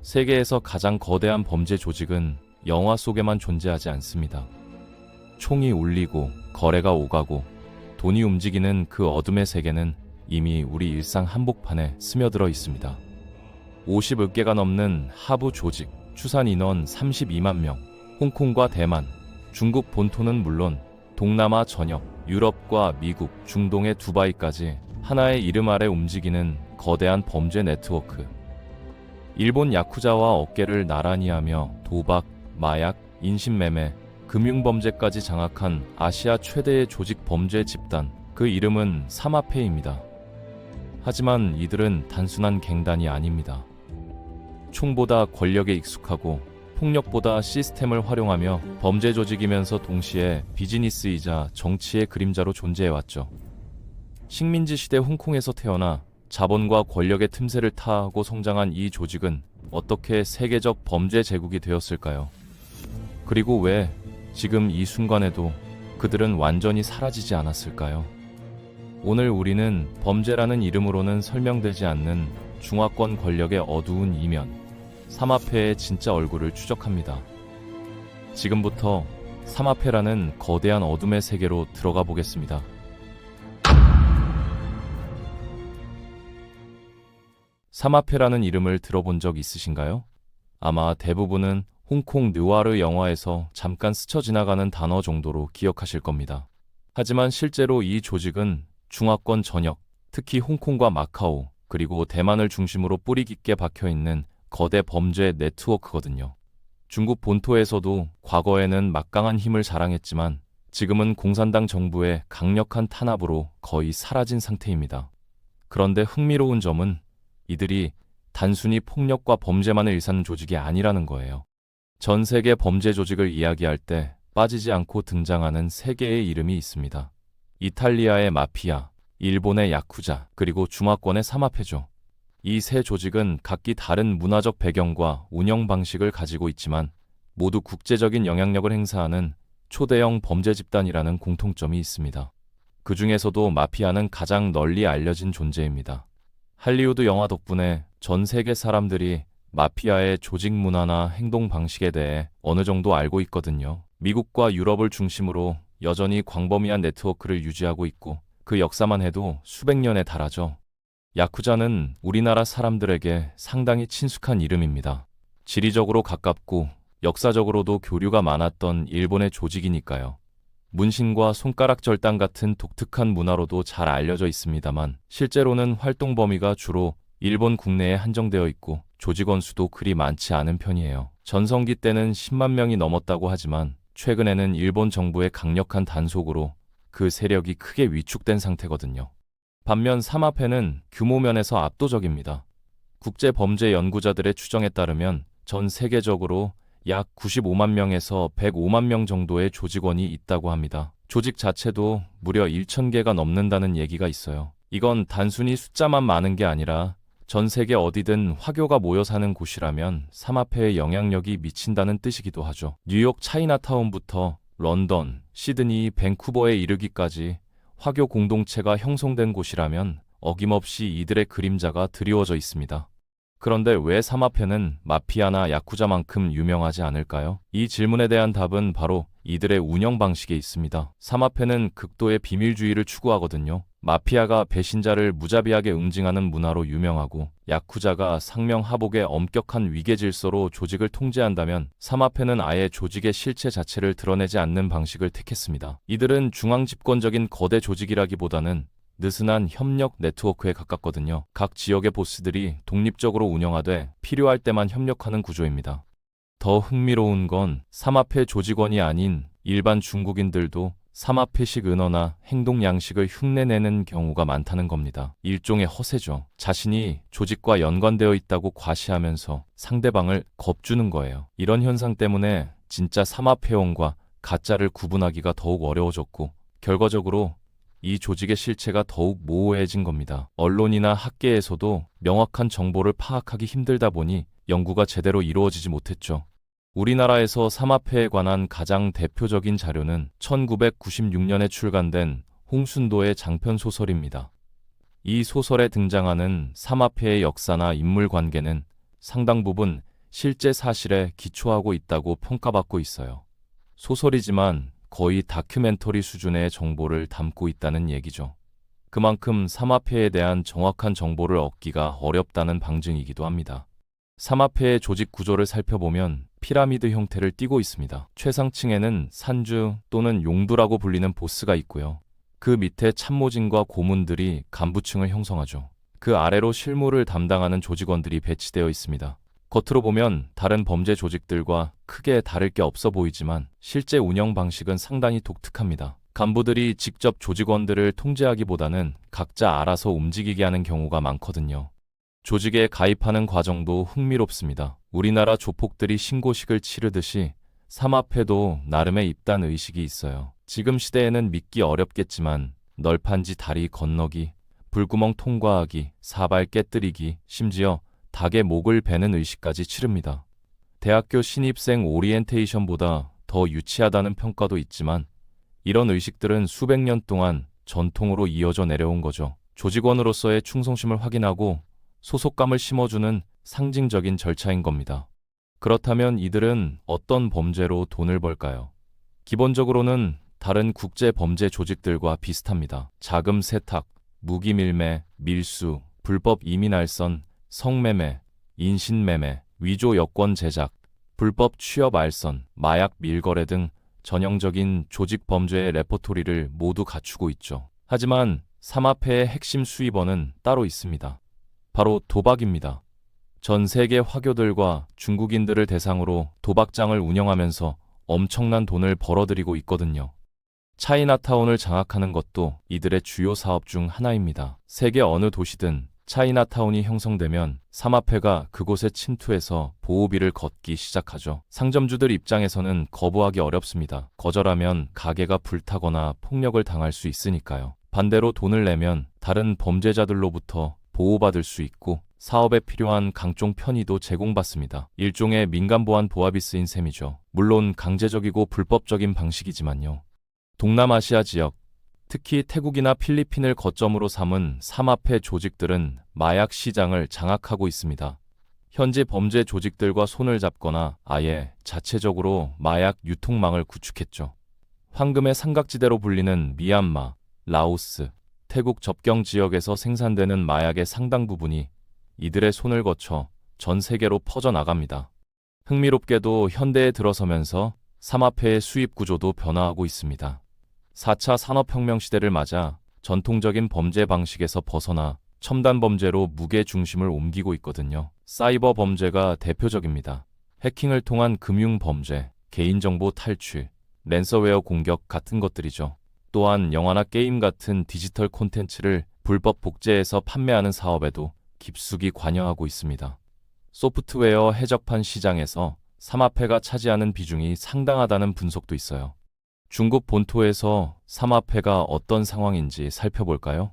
세계에서 가장 거대한 범죄 조직은 영화 속에만 존재하지 않습니다. 총이 울리고 거래가 오가고 돈이 움직이는 그 어둠의 세계는 이미 우리 일상 한복판에 스며들어 있습니다. 50억 개가 넘는 하부 조직, 추산 인원 32만 명, 홍콩과 대만, 중국 본토는 물론 동남아 전역, 유럽과 미국, 중동의 두바이까지 하나의 이름 아래 움직이는 거대한 범죄 네트워크. 일본 야쿠자와 어깨를 나란히 하며 도박, 마약, 인신매매, 금융범죄까지 장악한 아시아 최대의 조직 범죄 집단, 그 이름은 사마페이입니다. 하지만 이들은 단순한 갱단이 아닙니다. 총보다 권력에 익숙하고 폭력보다 시스템을 활용하며 범죄 조직이면서 동시에 비즈니스이자 정치의 그림자로 존재해왔죠. 식민지 시대 홍콩에서 태어나 자본과 권력의 틈새를 타고 성장한 이 조직은 어떻게 세계적 범죄 제국이 되었을까요? 그리고 왜 지금 이 순간에도 그들은 완전히 사라지지 않았을까요? 오늘 우리는 범죄라는 이름으로는 설명되지 않는 중화권 권력의 어두운 이면, 사마페의 진짜 얼굴을 추적합니다. 지금부터 사마페라는 거대한 어둠의 세계로 들어가 보겠습니다. 사마페라는 이름을 들어본 적 있으신가요? 아마 대부분은 홍콩 느와르 영화에서 잠깐 스쳐 지나가는 단어 정도로 기억하실 겁니다. 하지만 실제로 이 조직은 중화권 전역, 특히 홍콩과 마카오, 그리고 대만을 중심으로 뿌리 깊게 박혀있는 거대 범죄 네트워크거든요. 중국 본토에서도 과거에는 막강한 힘을 자랑했지만 지금은 공산당 정부의 강력한 탄압으로 거의 사라진 상태입니다. 그런데 흥미로운 점은 이들이 단순히 폭력과 범죄만을 일삼는 조직이 아니라는 거예요. 전 세계 범죄 조직을 이야기할 때 빠지지 않고 등장하는 세 개의 이름이 있습니다. 이탈리아의 마피아, 일본의 야쿠자, 그리고 중화권의 사마페죠. 이 세 조직은 각기 다른 문화적 배경과 운영 방식을 가지고 있지만 모두 국제적인 영향력을 행사하는 초대형 범죄 집단이라는 공통점이 있습니다. 그 중에서도 마피아는 가장 널리 알려진 존재입니다. 할리우드 영화 덕분에 전 세계 사람들이 마피아의 조직 문화나 행동 방식에 대해 어느 정도 알고 있거든요. 미국과 유럽을 중심으로 여전히 광범위한 네트워크를 유지하고 있고 그 역사만 해도 수백 년에 달하죠. 야쿠자는 우리나라 사람들에게 상당히 친숙한 이름입니다. 지리적으로 가깝고 역사적으로도 교류가 많았던 일본의 조직이니까요. 문신과 손가락 절단 같은 독특한 문화로도 잘 알려져 있습니다만 실제로는 활동 범위가 주로 일본 국내에 한정되어 있고 조직원 수도 그리 많지 않은 편이에요. 전성기 때는 10만 명이 넘었다고 하지만 최근에는 일본 정부의 강력한 단속으로 그 세력이 크게 위축된 상태거든요. 반면 사마페는 규모 면에서 압도적입니다. 국제범죄 연구자들의 추정에 따르면 전 세계적으로 약 95만 명에서 105만 명 정도의 조직원이 있다고 합니다. 조직 자체도 무려 1,000개가 넘는다는 얘기가 있어요. 이건 단순히 숫자만 많은 게 아니라 전 세계 어디든 화교가 모여 사는 곳이라면 사마페의 영향력이 미친다는 뜻이기도 하죠. 뉴욕 차이나타운부터 런던, 시드니, 밴쿠버에 이르기까지 화교 공동체가 형성된 곳이라면 어김없이 이들의 그림자가 드리워져 있습니다. 그런데 왜 사마페는 마피아나 야쿠자만큼 유명하지 않을까요? 이 질문에 대한 답은 바로 이들의 운영 방식에 있습니다. 사마페는 극도의 비밀주의를 추구하거든요. 마피아가 배신자를 무자비하게 응징하는 문화로 유명하고 야쿠자가 상명하복의 엄격한 위계 질서로 조직을 통제한다면 사마페는 아예 조직의 실체 자체를 드러내지 않는 방식을 택했습니다. 이들은 중앙집권적인 거대 조직이라기보다는 느슨한 협력 네트워크에 가깝거든요. 각 지역의 보스들이 독립적으로 운영하되 필요할 때만 협력하는 구조입니다. 더 흥미로운 건 사마페 조직원이 아닌 일반 중국인들도 사마페식 은어나 행동 양식을 흉내내는 경우가 많다는 겁니다. 일종의 허세죠. 자신이 조직과 연관되어 있다고 과시하면서 상대방을 겁주는 거예요. 이런 현상 때문에 진짜 사마페원과 가짜를 구분하기가 더욱 어려워졌고 결과적으로 이 조직의 실체가 더욱 모호해진 겁니다. 언론이나 학계에서도 명확한 정보를 파악하기 힘들다 보니 연구가 제대로 이루어지지 못했죠. 우리나라에서 사마페에 관한 가장 대표적인 자료는 1996년에 출간된 홍순도의 장편 소설입니다. 이 소설에 등장하는 사마페의 역사나 인물 관계는 상당 부분 실제 사실에 기초하고 있다고 평가받고 있어요. 소설이지만 거의 다큐멘터리 수준의 정보를 담고 있다는 얘기죠. 그만큼 삼합회에 대한 정확한 정보를 얻기가 어렵다는 방증이기도 합니다. 삼합회의 조직 구조를 살펴보면 피라미드 형태를 띠고 있습니다. 최상층에는 산주 또는 용두라고 불리는 보스가 있고요. 그 밑에 참모진과 고문들이 간부층을 형성하죠. 그 아래로 실무를 담당하는 조직원들이 배치되어 있습니다. 겉으로 보면 다른 범죄 조직들과 크게 다를 게 없어 보이지만 실제 운영 방식은 상당히 독특합니다. 간부들이 직접 조직원들을 통제하기보다는 각자 알아서 움직이게 하는 경우가 많거든요. 조직에 가입하는 과정도 흥미롭습니다. 우리나라 조폭들이 신고식을 치르듯이 삼합회도 나름의 입단 의식이 있어요. 지금 시대에는 믿기 어렵겠지만 널판지 다리 건너기, 불구멍 통과하기, 사발 깨뜨리기, 심지어 닭의 목을 베는 의식까지 치릅니다. 대학교 신입생 오리엔테이션보다 더 유치하다는 평가도 있지만 이런 의식들은 수백 년 동안 전통으로 이어져 내려온 거죠. 조직원으로서의 충성심을 확인하고 소속감을 심어주는 상징적인 절차인 겁니다. 그렇다면 이들은 어떤 범죄로 돈을 벌까요? 기본적으로는 다른 국제 범죄 조직들과 비슷합니다. 자금 세탁, 무기 밀매, 밀수, 불법 이민 알선, 성매매, 인신매매, 위조 여권 제작, 불법 취업 알선, 마약 밀거래 등 전형적인 조직 범죄의 레퍼토리를 모두 갖추고 있죠. 하지만 삼합회의 핵심 수입원은 따로 있습니다. 바로 도박입니다. 전 세계 화교들과 중국인들을 대상으로 도박장을 운영하면서 엄청난 돈을 벌어들이고 있거든요. 차이나타운을 장악하는 것도 이들의 주요 사업 중 하나입니다. 세계 어느 도시든 차이나타운이 형성되면 삼합회가 그곳에 침투해서 보호비를 걷기 시작하죠. 상점주들 입장에서는 거부하기 어렵습니다. 거절하면 가게가 불타거나 폭력을 당할 수 있으니까요. 반대로 돈을 내면 다른 범죄자들로부터 보호받을 수 있고 사업에 필요한 강종 편의도 제공받습니다. 일종의 민간보안 보합이 쓰인 셈이죠. 물론 강제적이고 불법적인 방식이지만요. 동남아시아 지역, 특히 태국이나 필리핀을 거점으로 삼은 삼합회 조직들은 마약 시장을 장악하고 있습니다. 현지 범죄 조직들과 손을 잡거나 아예 자체적으로 마약 유통망을 구축했죠. 황금의 삼각지대로 불리는 미얀마, 라오스, 태국 접경 지역에서 생산되는 마약의 상당 부분이 이들의 손을 거쳐 전 세계로 퍼져나갑니다. 흥미롭게도 현대에 들어서면서 삼합회의 수입 구조도 변화하고 있습니다. 4차 산업혁명 시대를 맞아 전통적인 범죄 방식에서 벗어나 첨단 범죄로 무게 중심을 옮기고 있거든요. 사이버 범죄가 대표적입니다. 해킹을 통한 금융 범죄, 개인정보 탈취, 랜서웨어 공격 같은 것들이죠. 또한 영화나 게임 같은 디지털 콘텐츠를 불법 복제해서 판매하는 사업에도 깊숙이 관여하고 있습니다. 소프트웨어 해적판 시장에서 삼합회가 차지하는 비중이 상당하다는 분석도 있어요. 중국 본토에서 삼합회가 어떤 상황인지 살펴볼까요?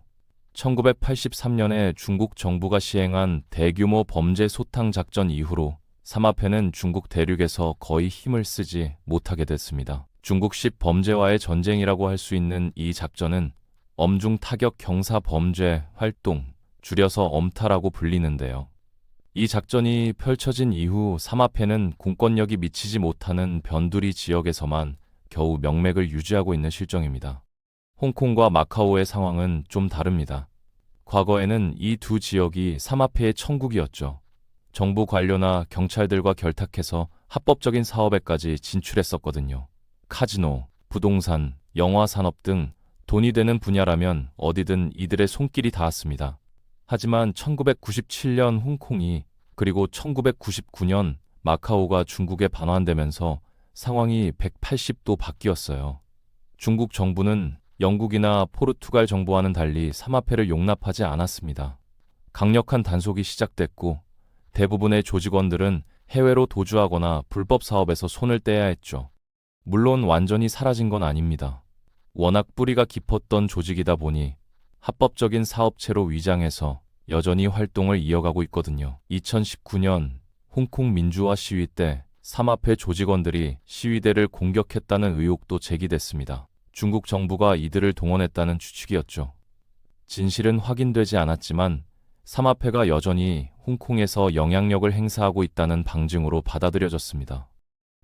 1983년에 중국 정부가 시행한 대규모 범죄 소탕 작전 이후로 삼합회는 중국 대륙에서 거의 힘을 쓰지 못하게 됐습니다. 중국식 범죄와의 전쟁이라고 할 수 있는 이 작전은 엄중 타격 경사 범죄 활동, 줄여서 엄타라고 불리는데요. 이 작전이 펼쳐진 이후 삼합회는 공권력이 미치지 못하는 변두리 지역에서만 겨우 명맥을 유지하고 있는 실정입니다. 홍콩과 마카오의 상황은 좀 다릅니다. 과거에는 이 두 지역이 삼합회의 천국이었죠. 정부 관료나 경찰들과 결탁해서 합법적인 사업에까지 진출했었거든요. 카지노, 부동산, 영화 산업 등 돈이 되는 분야라면 어디든 이들의 손길이 닿았습니다. 하지만 1997년 홍콩이 그리고 1999년 마카오가 중국에 반환되면서 상황이 180도 바뀌었어요. 중국 정부는 영국이나 포르투갈 정부와는 달리 삼합회를 용납하지 않았습니다. 강력한 단속이 시작됐고 대부분의 조직원들은 해외로 도주하거나 불법 사업에서 손을 떼야 했죠. 물론 완전히 사라진 건 아닙니다. 워낙 뿌리가 깊었던 조직이다 보니 합법적인 사업체로 위장해서 여전히 활동을 이어가고 있거든요. 2019년 홍콩 민주화 시위 때 삼합회 조직원들이 시위대를 공격했다는 의혹도 제기됐습니다. 중국 정부가 이들을 동원했다는 추측이었죠. 진실은 확인되지 않았지만 삼합회가 여전히 홍콩에서 영향력을 행사하고 있다는 방증으로 받아들여졌습니다.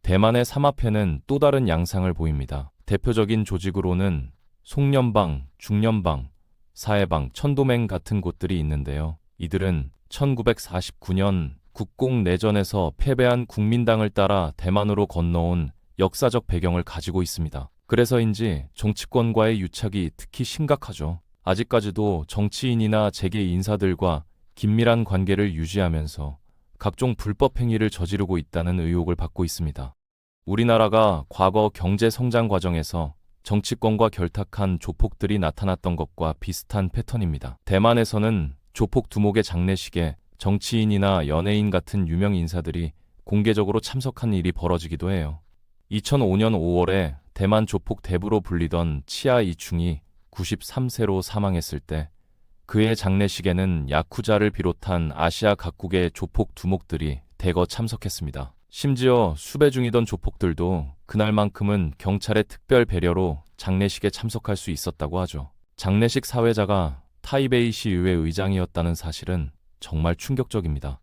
대만의 삼합회는 또 다른 양상을 보입니다. 대표적인 조직으로는 송년방, 중년방, 사해방, 천도맹 같은 곳들이 있는데요. 이들은 1949년 국공내전에서 패배한 국민당을 따라 대만으로 건너온 역사적 배경을 가지고 있습니다. 그래서인지 정치권과의 유착이 특히 심각하죠. 아직까지도 정치인이나 재계 인사들과 긴밀한 관계를 유지하면서 각종 불법 행위를 저지르고 있다는 의혹을 받고 있습니다. 우리나라가 과거 경제 성장 과정에서 정치권과 결탁한 조폭들이 나타났던 것과 비슷한 패턴입니다. 대만에서는 조폭 두목의 장례식에 정치인이나 연예인 같은 유명 인사들이 공개적으로 참석한 일이 벌어지기도 해요. 2005년 5월에 대만 조폭 대부로 불리던 치아 이충이 93세로 사망했을 때 그의 장례식에는 야쿠자를 비롯한 아시아 각국의 조폭 두목들이 대거 참석했습니다. 심지어 수배 중이던 조폭들도 그날만큼은 경찰의 특별 배려로 장례식에 참석할 수 있었다고 하죠. 장례식 사회자가 타이베이시 의회 의장이었다는 사실은 정말 충격적입니다.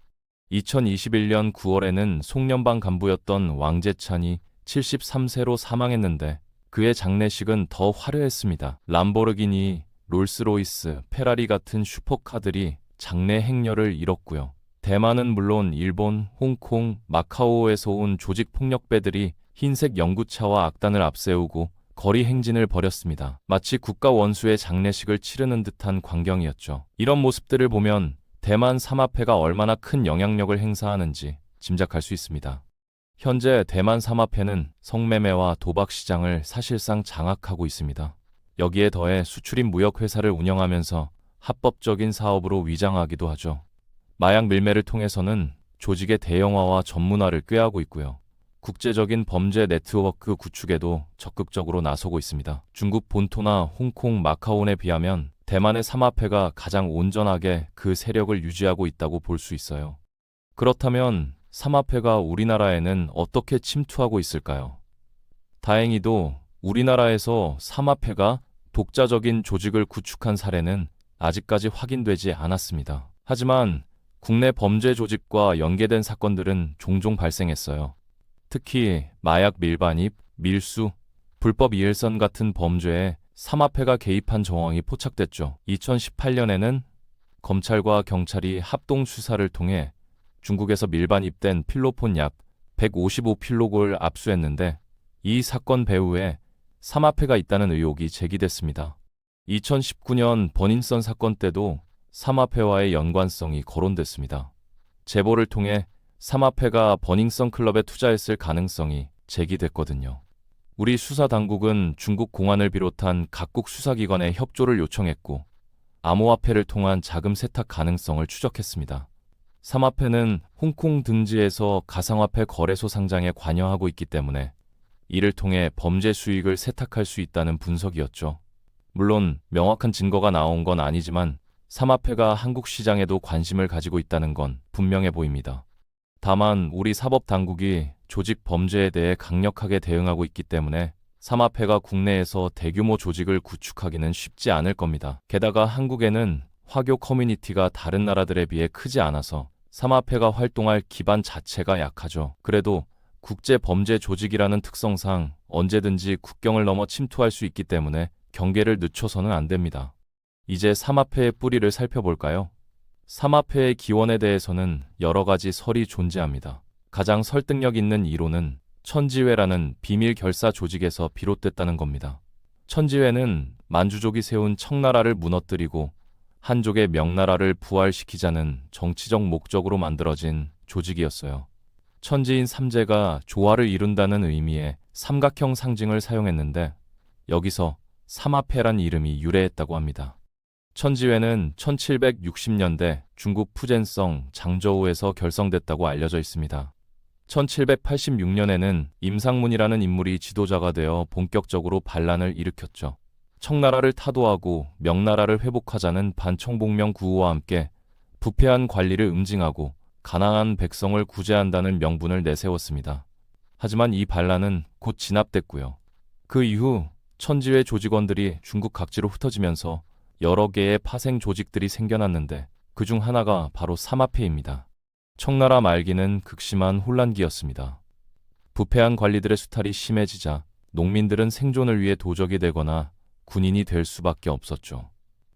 2021년 9월에는 송년방 간부였던 왕재찬이 73세로 사망했는데 그의 장례식은 더 화려했습니다. 람보르기니, 롤스로이스, 페라리 같은 슈퍼카들이 장례 행렬을 이뤘고요. 대만은 물론 일본, 홍콩, 마카오에서 온 조직 폭력배들이 흰색 연구차와 악단을 앞세우고 거리 행진을 벌였습니다. 마치 국가 원수의 장례식을 치르는 듯한 광경이었죠. 이런 모습들을 보면 대만 삼합회가 얼마나 큰 영향력을 행사하는지 짐작할 수 있습니다. 현재 대만 삼합회는 성매매와 도박 시장을 사실상 장악하고 있습니다. 여기에 더해 수출입 무역회사를 운영하면서 합법적인 사업으로 위장하기도 하죠. 마약 밀매를 통해서는 조직의 대형화와 전문화를 꾀하고 있고요. 국제적인 범죄 네트워크 구축에도 적극적으로 나서고 있습니다. 중국 본토나 홍콩, 마카오에 비하면 대만의 삼합회가 가장 온전하게 그 세력을 유지하고 있다고 볼 수 있어요. 그렇다면 삼합회가 우리나라에는 어떻게 침투하고 있을까요? 다행히도 우리나라에서 삼합회가 독자적인 조직을 구축한 사례는 아직까지 확인되지 않았습니다. 하지만 국내 범죄 조직과 연계된 사건들은 종종 발생했어요. 특히 마약 밀반입, 밀수, 불법 이일선 같은 범죄에 삼합회가 개입한 정황이 포착됐죠. 2018년에는 검찰과 경찰이 합동 수사를 통해 중국에서 밀반입된 필로폰 약 155필로그를 압수했는데 이 사건 배후에 삼합회가 있다는 의혹이 제기됐습니다. 2019년 버닝썬 사건 때도 삼합회와의 연관성이 거론됐습니다. 제보를 통해 삼합회가 버닝썬 클럽에 투자했을 가능성이 제기됐거든요. 우리 수사당국은 중국 공안을 비롯한 각국 수사기관에 협조를 요청했고 암호화폐를 통한 자금 세탁 가능성을 추적했습니다. 삼합회는 홍콩 등지에서 가상화폐 거래소 상장에 관여하고 있기 때문에 이를 통해 범죄 수익을 세탁할 수 있다는 분석이었죠. 물론 명확한 증거가 나온 건 아니지만 삼합회가 한국 시장에도 관심을 가지고 있다는 건 분명해 보입니다. 다만 우리 사법당국이 조직 범죄에 대해 강력하게 대응하고 있기 때문에 삼합회가 국내에서 대규모 조직을 구축하기는 쉽지 않을 겁니다. 게다가 한국에는 화교 커뮤니티가 다른 나라들에 비해 크지 않아서 삼합회가 활동할 기반 자체가 약하죠. 그래도 국제 범죄 조직이라는 특성상 언제든지 국경을 넘어 침투할 수 있기 때문에 경계를 늦춰서는 안 됩니다. 이제 삼합회의 뿌리를 살펴볼까요? 삼합회의 기원에 대해서는 여러 가지 설이 존재합니다. 가장 설득력 있는 이론은 천지회라는 비밀 결사 조직에서 비롯됐다는 겁니다. 천지회는 만주족이 세운 청나라를 무너뜨리고 한족의 명나라를 부활시키자는 정치적 목적으로 만들어진 조직이었어요. 천지인 삼재가 조화를 이룬다는 의미의 삼각형 상징을 사용했는데 여기서 삼합회란 이름이 유래했다고 합니다. 천지회는 1760년대 중국 푸젠성 장저우에서 결성됐다고 알려져 있습니다. 1786년에는 임상문이라는 인물이 지도자가 되어 본격적으로 반란을 일으켰죠. 청나라를 타도하고 명나라를 회복하자는 반청복명 구호와 함께 부패한 관리를 응징하고 가난한 백성을 구제한다는 명분을 내세웠습니다. 하지만 이 반란은 곧 진압됐고요. 그 이후 천지회 조직원들이 중국 각지로 흩어지면서 여러 개의 파생 조직들이 생겨났는데 그중 하나가 바로 삼합회입니다. 청나라 말기는 극심한 혼란기였습니다. 부패한 관리들의 수탈이 심해지자 농민들은 생존을 위해 도적이 되거나 군인이 될 수밖에 없었죠.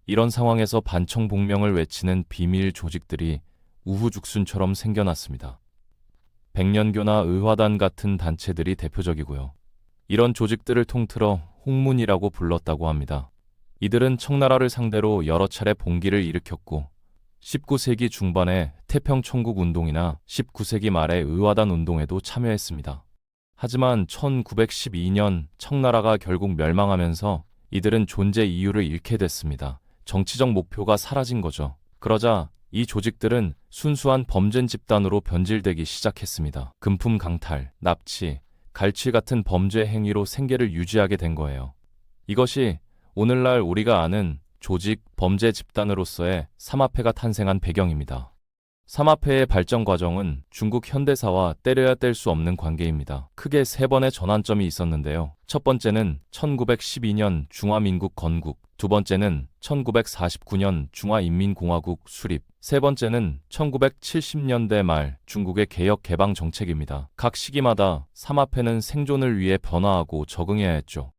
이런 상황에서 반청복명을 외치는 비밀 조직들이 우후죽순처럼 생겨났습니다. 백년교나 의화단 같은 단체들이 대표적이고요. 이런 조직들을 통틀어 홍문이라고 불렀다고 합니다. 이들은 청나라를 상대로 여러 차례 봉기를 일으켰고 19세기 중반에 태평천국 운동이나 19세기 말에 의화단 운동에도 참여했습니다. 하지만 1912년 청나라가 결국 멸망하면서 이들은 존재 이유를 잃게 됐습니다. 정치적 목표가 사라진 거죠. 그러자 이 조직들은 순수한 범죄 집단으로 변질되기 시작했습니다. 금품 강탈, 납치, 갈취 같은 범죄 행위로 생계를 유지하게 된 거예요. 이것이 오늘날 우리가 아는 조직, 범죄 집단으로서의 삼합회가 탄생한 배경입니다. 삼합회의 발전 과정은 중국 현대사와 떼려야 뗄 수 없는 관계입니다. 크게 세 번의 전환점이 있었는데요. 첫 번째는 1912년 중화민국 건국, 두 번째는 1949년 중화인민공화국 수립, 세 번째는 1970년대 말 중국의 개혁 개방 정책입니다. 각 시기마다 삼합회는 생존을 위해 변화하고 적응해야 했죠.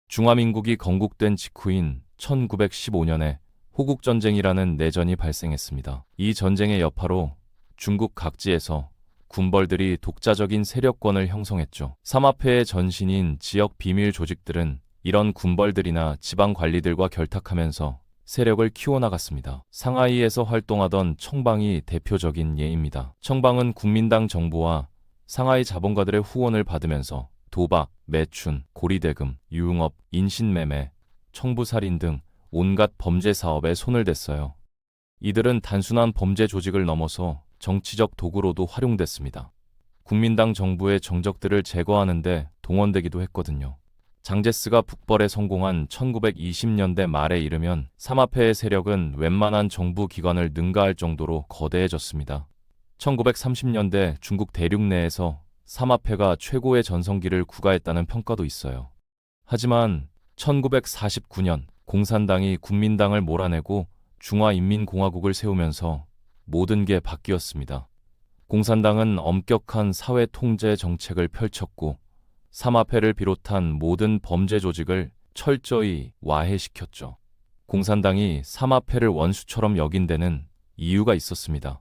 중화민국이 건국된 직후인 1915년에 호국전쟁이라는 내전이 발생했습니다. 이 전쟁의 여파로 중국 각지에서 군벌들이 독자적인 세력권을 형성했죠. 삼합회의 전신인 지역 비밀 조직들은 이런 군벌들이나 지방 관리들과 결탁하면서 세력을 키워나갔습니다. 상하이에서 활동하던 청방이 대표적인 예입니다. 청방은 국민당 정부와 상하이 자본가들의 후원을 받으면서 도박, 매춘, 고리대금, 유흥업, 인신매매, 청부살인 등 온갖 범죄 사업에 손을 댔어요. 이들은 단순한 범죄 조직을 넘어서 정치적 도구로도 활용됐습니다. 국민당 정부의 정적들을 제거하는데 동원되기도 했거든요. 장제스가 북벌에 성공한 1920년대 말에 이르면 삼합회의 세력은 웬만한 정부 기관을 능가할 정도로 거대해졌습니다. 1930년대 중국 대륙 내에서 삼합회가 최고의 전성기를 구가했다는 평가도 있어요. 하지만 1949년 공산당이 국민당을 몰아내고 중화인민공화국을 세우면서 모든 게 바뀌었습니다. 공산당은 엄격한 사회 통제 정책을 펼쳤고 삼합회를 비롯한 모든 범죄 조직을 철저히 와해시켰죠. 공산당이 삼합회를 원수처럼 여긴 데는 이유가 있었습니다.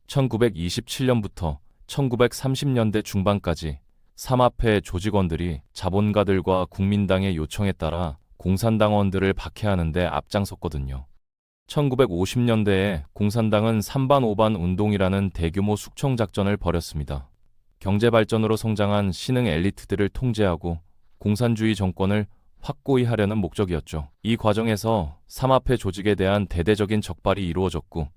1927년부터 1930년대 중반까지 삼합회 조직원들이 자본가들과 국민당의 요청에 따라 공산당원들을 박해하는 데 앞장섰거든요. 1950년대에 공산당은 3반 5반 운동이라는 대규모 숙청작전을 벌였습니다. 경제발전으로 성장한 신흥 엘리트들을 통제하고 공산주의 정권을 확고히 하려는 목적이었죠. 이 과정에서 삼합회 조직에 대한 대대적인 적발이 이루어졌고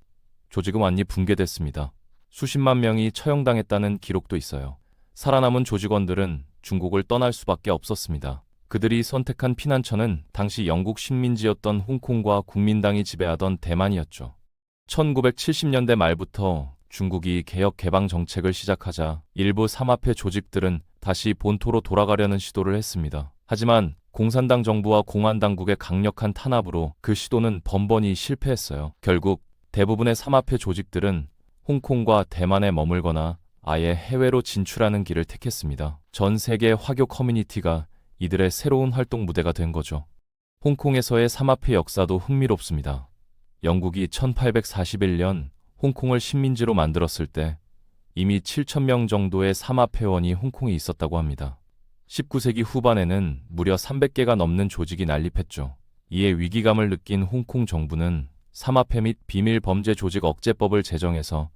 조직은 완전히 붕괴됐습니다. 수십만 명이 처형당했다는 기록도 있어요. 살아남은 조직원들은 중국을 떠날 수밖에 없었습니다. 그들이 선택한 피난처는 당시 영국 식민지였던 홍콩과 국민당이 지배하던 대만이었죠. 1970년대 말부터 중국이 개혁 개방 정책을 시작하자 일부 삼합회 조직들은 다시 본토로 돌아가려는 시도를 했습니다. 하지만 공산당 정부와 공안 당국의 강력한 탄압으로 그 시도는 번번이 실패했어요. 결국 대부분의 삼합회 조직들은 홍콩과 대만에 머물거나 아예 해외로 진출하는 길을 택했습니다. 전 세계 화교 커뮤니티가 이들의 새로운 활동 무대가 된 거죠. 홍콩에서의 삼합회 역사도 흥미롭습니다. 영국이 1841년 홍콩을 식민지로 만들었을 때 이미 7,000명 정도의 삼합회원이 홍콩에 있었다고 합니다. 19세기 후반에는 무려 300개가 넘는 조직이 난립했죠. 이에 위기감을 느낀 홍콩 정부는 삼합회 및 비밀 범죄 조직 억제법을 제정해서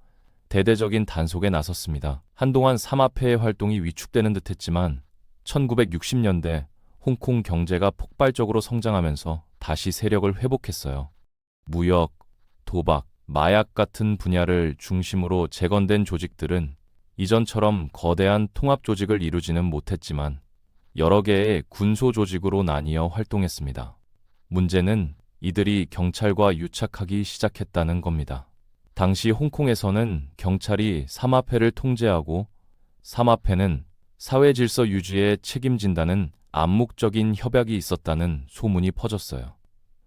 대대적인 단속에 나섰습니다. 한동안 삼합회의 활동이 위축되는 듯했지만 1960년대 홍콩 경제가 폭발적으로 성장하면서 다시 세력을 회복했어요. 무역, 도박, 마약 같은 분야를 중심으로 재건된 조직들은 이전처럼 거대한 통합 조직을 이루지는 못했지만 여러 개의 군소 조직으로 나뉘어 활동했습니다. 문제는 이들이 경찰과 유착하기 시작했다는 겁니다. 당시 홍콩에서는 경찰이 삼합회를 통제하고 삼합회는 사회 질서 유지에 책임진다는 암묵적인 협약이 있었다는 소문이 퍼졌어요.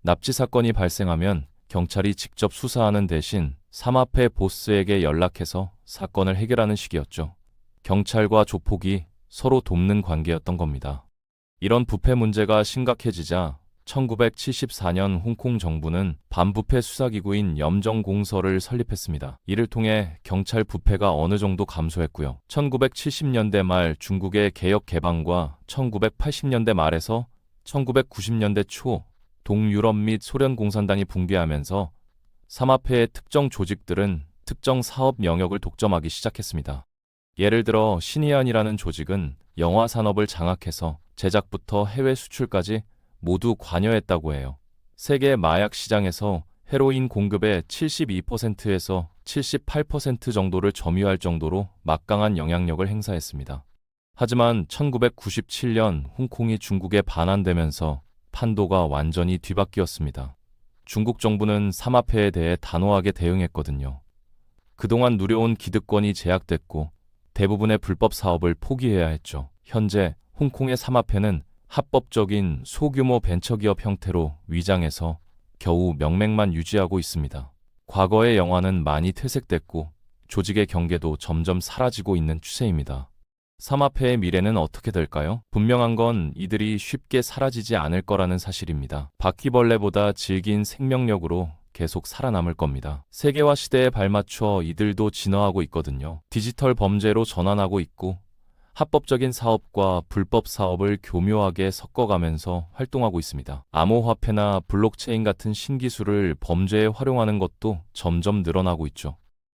납치 사건이 발생하면 경찰이 직접 수사하는 대신 삼합회 보스에게 연락해서 사건을 해결하는 식이었죠. 경찰과 조폭이 서로 돕는 관계였던 겁니다. 이런 부패 문제가 심각해지자 1974년 홍콩 정부는 반부패 수사기구인 염정공서를 설립했습니다. 이를 통해 경찰 부패가 어느 정도 감소했고요. 1970년대 말 중국의 개혁 개방과 1980년대 말에서 1990년대 초 동유럽 및 소련 공산당이 붕괴하면서 삼합회의 특정 조직들은 특정 사업 영역을 독점하기 시작했습니다. 예를 들어 신의안이라는 조직은 영화 산업을 장악해서 제작부터 해외 수출까지 모두 관여했다고 해요. 세계 마약 시장에서 헤로인 공급의 72%에서 78% 정도를 점유할 정도로 막강한 영향력을 행사했습니다. 하지만 1997년 홍콩이 중국에 반환되면서 판도가 완전히 뒤바뀌었습니다. 중국 정부는 삼합회에 대해 단호하게 대응했거든요. 그동안 누려온 기득권이 제약됐고 대부분의 불법 사업을 포기해야 했죠. 현재 홍콩의 삼합회는 합법적인 소규모 벤처기업 형태로 위장해서 겨우 명맥만 유지하고 있습니다. 과거의 영화는 많이 퇴색됐고 조직의 경계도 점점 사라지고 있는 추세입니다. 삼합회의 미래는 어떻게 될까요? 분명한 건 이들이 쉽게 사라지지 않을 거라는 사실입니다. 바퀴벌레보다 질긴 생명력으로 계속 살아남을 겁니다. 세계화 시대에 발맞춰 이들도 진화하고 있거든요. 디지털 범죄로 전환하고 있고 합법적인 사업과 불법 사업을 교묘하게 섞어가면서 활동하고 있습니다. 암호화폐나 블록체인 같은 신기술을 범죄에 활용하는 것도 점점 늘어나고 있죠.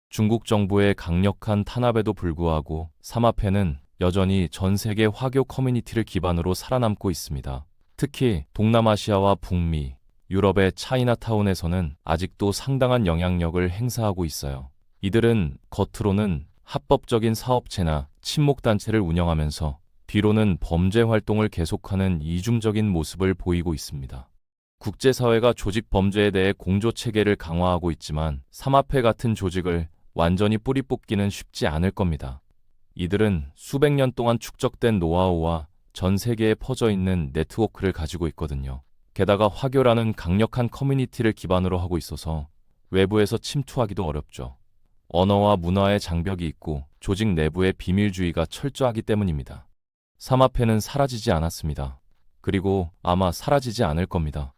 중국 정부의 강력한 탄압에도 불구하고 삼합회는 여전히 전 세계 화교 커뮤니티를 기반으로 살아남고 있습니다. 특히 동남아시아와 북미, 유럽의 차이나타운에서는 아직도 상당한 영향력을 행사하고 있어요. 이들은 겉으로는 합법적인 사업체나 친목단체를 운영하면서 뒤로는 범죄 활동을 계속하는 이중적인 모습을 보이고 있습니다. 국제사회가 조직 범죄에 대해 공조체계를 강화하고 있지만 삼합회 같은 조직을 완전히 뿌리 뽑기는 쉽지 않을 겁니다. 이들은 수백 년 동안 축적된 노하우와 전 세계에 퍼져 있는 네트워크를 가지고 있거든요. 게다가 화교라는 강력한 커뮤니티를 기반으로 하고 있어서 외부에서 침투하기도 어렵죠. 언어와 문화의 장벽이 있고 조직 내부의 비밀주의가 철저하기 때문입니다. 삼합회는 사라지지 않았습니다. 그리고 아마 사라지지 않을 겁니다.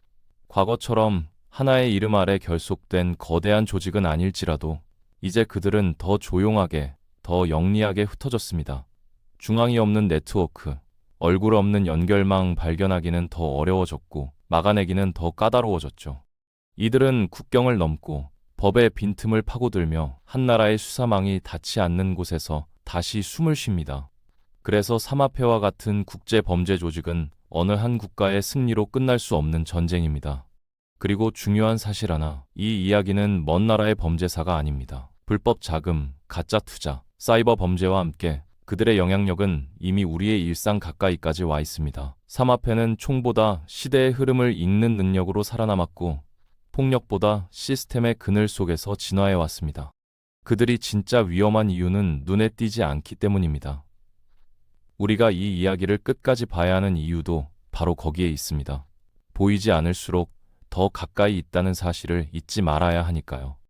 과거처럼 하나의 이름 아래 결속된 거대한 조직은 아닐지라도 이제 그들은 더 조용하게, 더 영리하게 흩어졌습니다. 중앙이 없는 네트워크, 얼굴 없는 연결망 발견하기는 더 어려워졌고 막아내기는 더 까다로워졌죠. 이들은 국경을 넘고 법의 빈틈을 파고들며 한 나라의 수사망이 닿지 않는 곳에서 다시 숨을 쉽니다. 그래서 삼합회와 같은 국제범죄 조직은 어느 한 국가의 승리로 끝날 수 없는 전쟁입니다. 그리고 중요한 사실 하나, 이 이야기는 먼 나라의 범죄사가 아닙니다. 불법 자금, 가짜 투자, 사이버 범죄와 함께 그들의 영향력은 이미 우리의 일상 가까이까지 와 있습니다. 삼합회는 총보다 시대의 흐름을 읽는 능력으로 살아남았고 폭력보다 시스템의 그늘 속에서 진화해 왔습니다. 그들이 진짜 위험한 이유는 눈에 띄지 않기 때문입니다. 우리가 이 이야기를 끝까지 봐야 하는 이유도 바로 거기에 있습니다. 보이지 않을수록 더 가까이 있다는 사실을 잊지 말아야 하니까요.